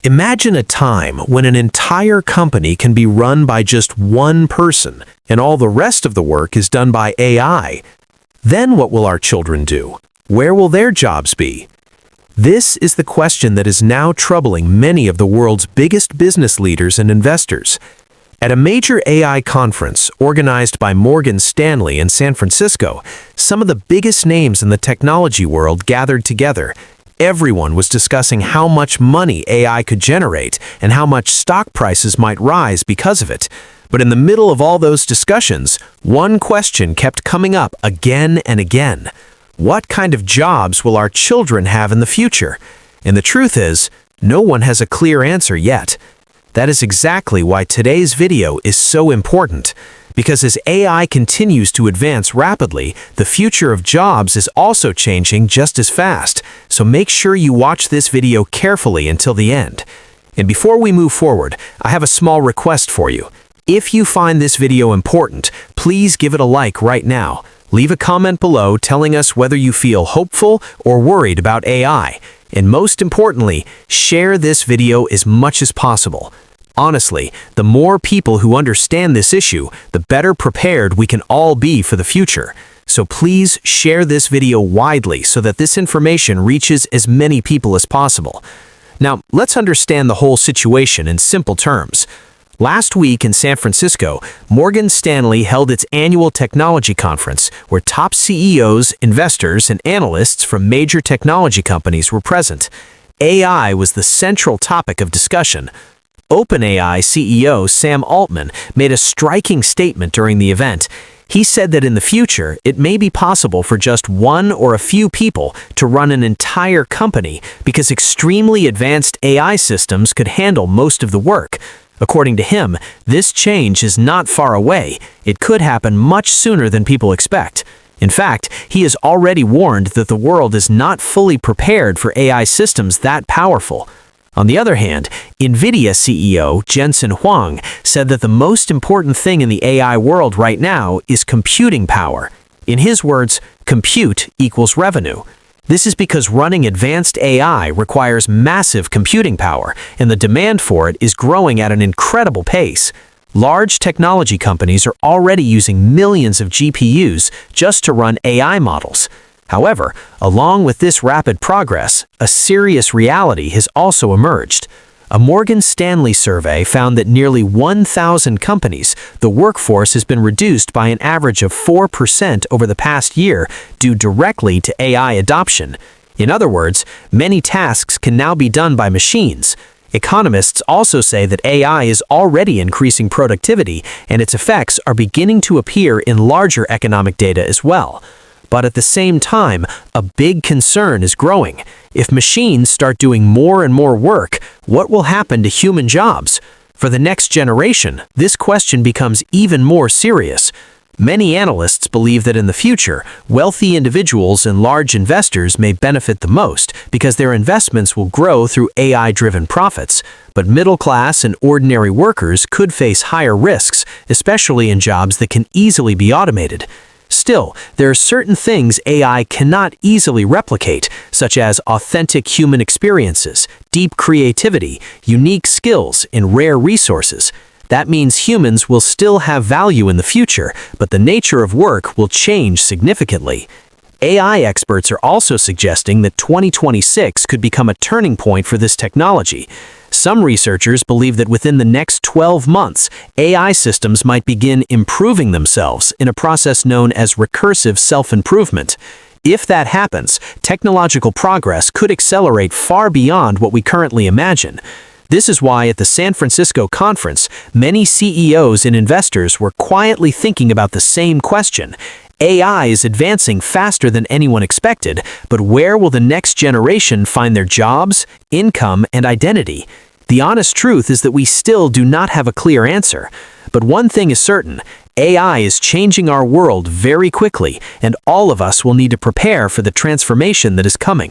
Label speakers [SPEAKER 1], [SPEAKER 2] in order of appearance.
[SPEAKER 1] Imagine a time when an entire company can be run by just one person, and all the rest of the work is done by AI. Then what will our children do? Where will their jobs be? This is the question that is now troubling many of the world's biggest business leaders and investors. At a major AI conference organized by Morgan Stanley in San Francisco, some of the biggest names in the technology world gathered together. Everyone was discussing how much money AI could generate and how much stock prices might rise because of it. But in the middle of all those discussions, one question kept coming up again and again. What kind of jobs will our children have in the future? And the truth is, no one has a clear answer yet. That is exactly why today's video is so important. Because as AI continues to advance rapidly, the future of jobs is also changing just as fast. So make sure you watch this video carefully until the end. And before we move forward, I have a small request for you. If you find this video important, please give it a like right now. Leave a comment below telling us whether you feel hopeful or worried about AI. And most importantly, share this video as much as possible. Honestly, the more people who understand this issue, the better prepared we can all be for the future. So please share this video widely so that this information reaches as many people as possible. Now, let's understand the whole situation in simple terms. Last week in San Francisco, Morgan Stanley held its annual technology conference where top CEOs, investors, and analysts from major technology companies were present. AI was the central topic of discussion. OpenAI CEO Sam Altman made a striking statement during the event. He said that in the future, it may be possible for just one or a few people to run an entire company because extremely advanced AI systems could handle most of the work. According to him, this change is not far away. It could happen much sooner than people expect. In fact, he has already warned that the world is not fully prepared for AI systems that powerful. On the other hand, Nvidia CEO Jensen Huang said that the most important thing in the AI world right now is computing power. In his words, compute equals revenue. This is because running advanced AI requires massive computing power, and the demand for it is growing at an incredible pace. Large technology companies are already using millions of GPUs just to run AI models. However, along with this rapid progress, a serious reality has also emerged. A Morgan Stanley survey found that nearly 1,000 companies, the workforce has been reduced by an average of 4% over the past year due directly to AI adoption. In other words, many tasks can now be done by machines. Economists also say that AI is already increasing productivity, and its effects are beginning to appear in larger economic data as well. But at the same time, a big concern is growing. If machines start doing more and more work, what will happen to human jobs? For the next generation, this question becomes even more serious. Many analysts believe that in the future, wealthy individuals and large investors may benefit the most because their investments will grow through AI-driven profits. But middle-class and ordinary workers could face higher risks, especially in jobs that can easily be automated. Still, there are certain things AI cannot easily replicate, such as authentic human experiences, deep creativity, unique skills, and rare resources. That means humans will still have value in the future, but the nature of work will change significantly. AI experts are also suggesting that 2026 could become a turning point for this technology. Some researchers believe that within the next 12 months, AI systems might begin improving themselves in a process known as recursive self-improvement. If that happens, technological progress could accelerate far beyond what we currently imagine. This is why at the San Francisco conference, many CEOs and investors were quietly thinking about the same question. AI is advancing faster than anyone expected, but where will the next generation find their jobs, income, and identity? The honest truth is that we still do not have a clear answer. But one thing is certain, AI is changing our world very quickly, and all of us will need to prepare for the transformation that is coming.